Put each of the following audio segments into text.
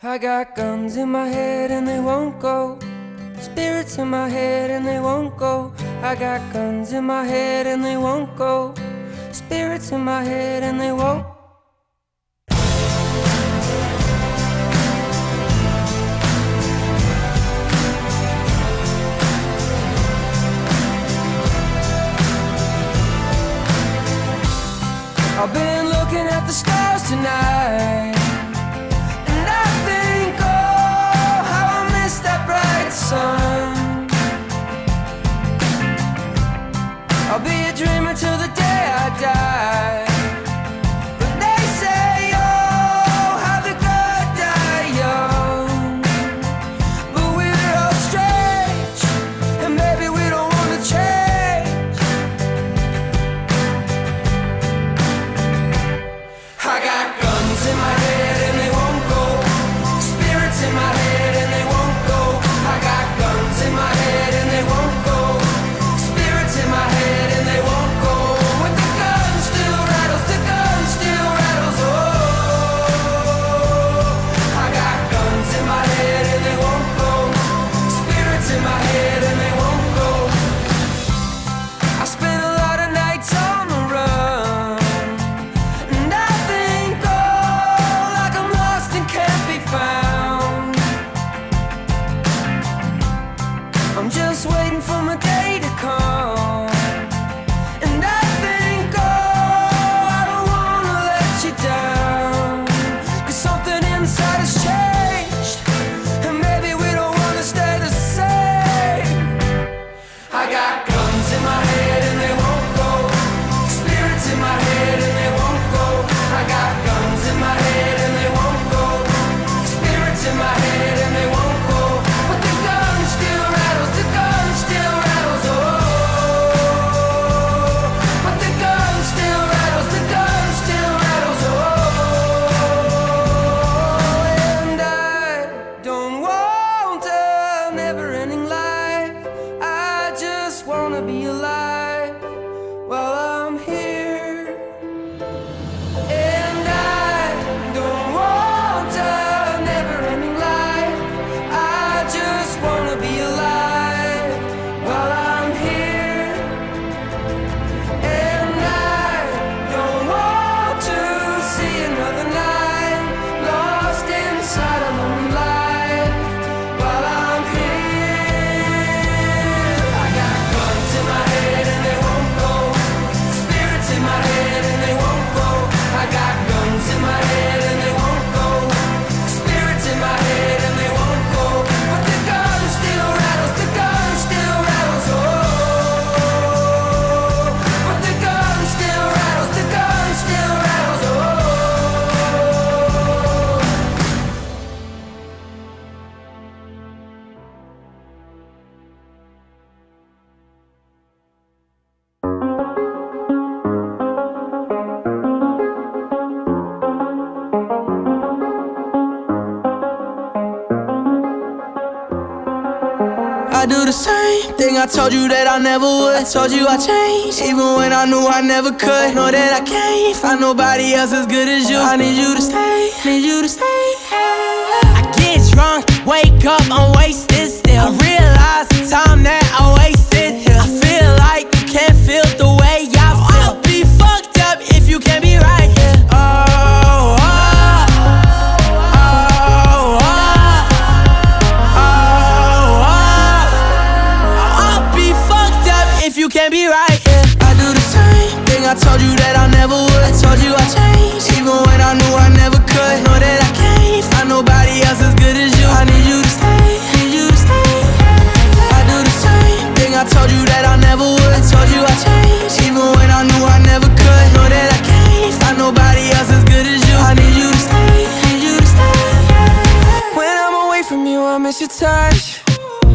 I got guns in my head and they won't go. Spirits in my head and they won't go. I got guns in my head and they won't go. Spirits in my head and they won't. I've been looking at the stars tonight, and I think, oh, how I miss that bright sun. I'll be a dreamer till the day I die. But they say, oh, how the good die young. But we're all strange, and maybe we don't want to change. I got guns in my head and they won't go. Spirits in my head and they won't go. I got guns in my head and they won't go. Spirits in my head and they won't go. When the gun still rattles, the gun still rattles. Oh, I got guns in my head and they won't go. Spirits in my head and they won't go. I spent a lot of nights on the run, and I think, oh, like I'm lost and can't be found. I'm just waiting for my day to come, and I think, oh, I don't wanna let you down. 'Cause something inside has changed, and maybe we don't wanna stay the same. I got guns in my head and they won't go. Spirits in my head and they won't go. I got guns in my head and they won't go. Spirits in my head and they won't go. But the gun still rattles, the gun still rattles. Oh, but the gun still rattles, the gun still rattles. Oh, and I don't want a never-ending life. I just wanna be alive while I'm here. And I don't want a never-ending life. I just wanna be alive while I'm here. And I don't want to see another night lost inside a lonely life while I'm here. I got guns in my head and they won't go. Spirits in my head and they won't go. I got guns in my head and they won't go. Spirits in my head and they won't go. But the gun still rattles, the gun still rattles. Oh, but the gun still rattles, the gun still rattles. Oh. I do the same thing I told you that I never would. I told you I changed, even when I knew I never could. Know that I can't find nobody else as good as you. I need you to stay, need you to stay. I get drunk, wake up, I'm wasted still. I realize the time that I wasted here. I feel like you can't feel the way I feel. I'll be fucked up if you can't be right here. Oh, oh, oh, oh, oh. I'll be fucked up if you can't be right here. I do the same thing I told you that I never would. I told you I changed, even when I knew I never could. Know that I can't find nobody else as good as you. I need you to stay, need you to stay. I do the same thing I told you that I never would. I told you I changed, even when I knew I never could. Know that I can't find nobody else as good as you. I need you to stay, need you to stay. When I'm away from you, I miss your touch.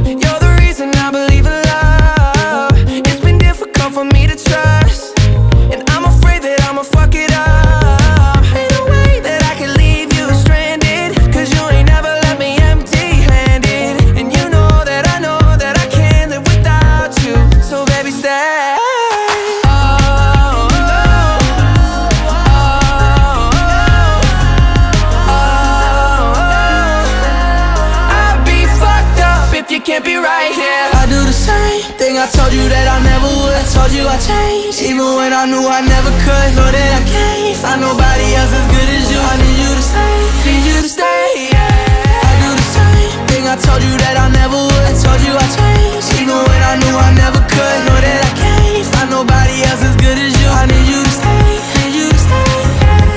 You're the reason I believe in love. It's been difficult for me to trust, and I'm afraid that I'ma fuck it up. Ain't no way that I can leave you stranded, 'cause you ain't never left me empty-handed. And you know that I can't live without you. I told you that I never would. I told you I changed, even when I knew I never could. Know that I can't find nobody else as good as you. I need you to stay, need you to stay, yeah. I do the same thing, I told you that I never would. I told you I changed, even when I knew I never could. Know that I can't find nobody else as good as you. I need you to stay, need you to stay, yeah.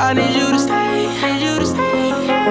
I need you to stay, need you to stay, yeah.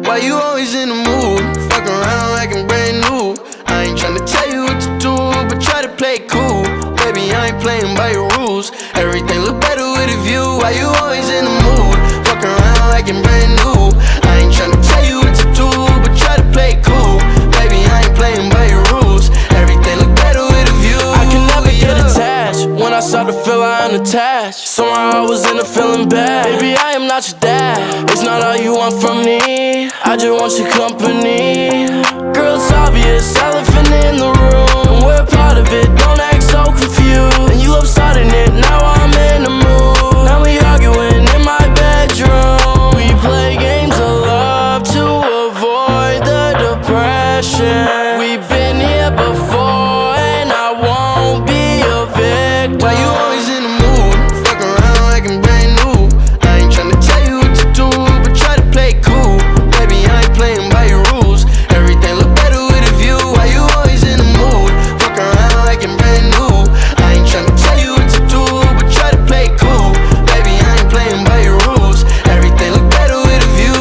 Why you always in the mood? Fuck around like I'm brand new. I ain't tryna tell you what to do, but try to play it cool. Baby, I ain't playing by your rules. Everything look better with a view. Why you always in the mood? Fuck around like I'm brand new. I ain't tryna tell you what to do, but try to play it cool. Baby, I ain't playing by your rules. Everything look better with a view. I can never get attached. When I start to feel I unattached, somehow I was in a feeling bad. Baby, I am not your dad. It's not all you want from me. I just want your company. Girl, it's obvious, elephant in the room, and we're part of it. Don't act so confused. And you love starting it. Now I'm in the mood. Now we arguing in my bedroom. We play games of love to avoid the depression. We've been here before, and I won't be a victim. Why you always in the mood? Fuck around like I'm brand new. I ain't tryna tell you what to do, but try to play it cool. Baby, I ain't playing by your rules. Everything look better with a view. Why you always in the mood? Fuck around like I'm brand new. I ain't tryna tell you what to do, but try to play it cool. Baby, I ain't playing by your rules. Everything look better with a view.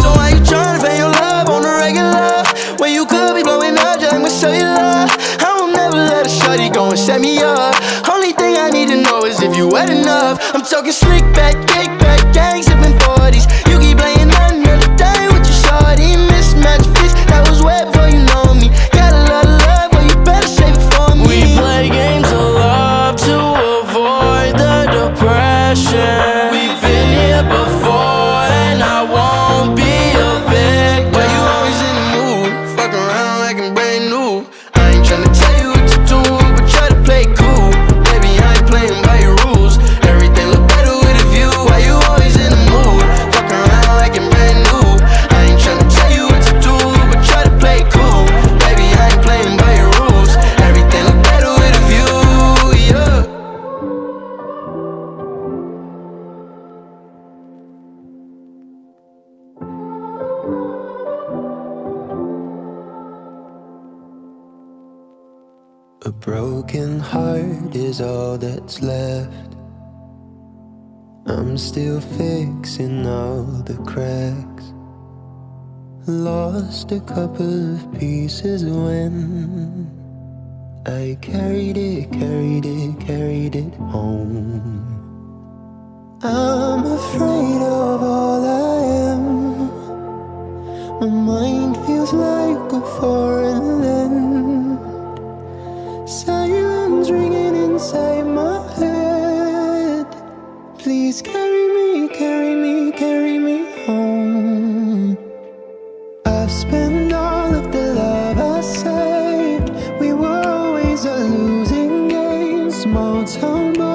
So why you tryna pay your love on the regular, when you could be blowing up just like my cellular? I will never let a shorty go and set me up. Only thing I need to know is if you wet enough. I'm talking slick back, kick back, gang sipping 40s. You keep playing another day with your shorty. Mismatched fish, that was wet before you know me. Got a lot of love, but you better save it for me. We play games of love to avoid the depression. We've been here before, and I won't be a victim. Why you always in the mood? Fuck around like I'm brand new. I ain't tryna tell you what to do, but try to play it cool. Baby, I ain't playing by your rules. Everything look better with a view. Why you always in the mood? Fuck around like I'm brand new. I ain't tryna tell you what to do, but try to play it cool. Baby, I ain't playing by your rules. Everything look better with a view, yeah. A broken heart is all that's left. I'm still fixing all the cracks. Lost a couple of pieces when I carried it home. I'm afraid of all I am. My mind feels like a foreign land. Silence ringing inside my head. Please carry me, carry me, carry me home. I've spent all of the love I saved. We were always a losing game. Small town boy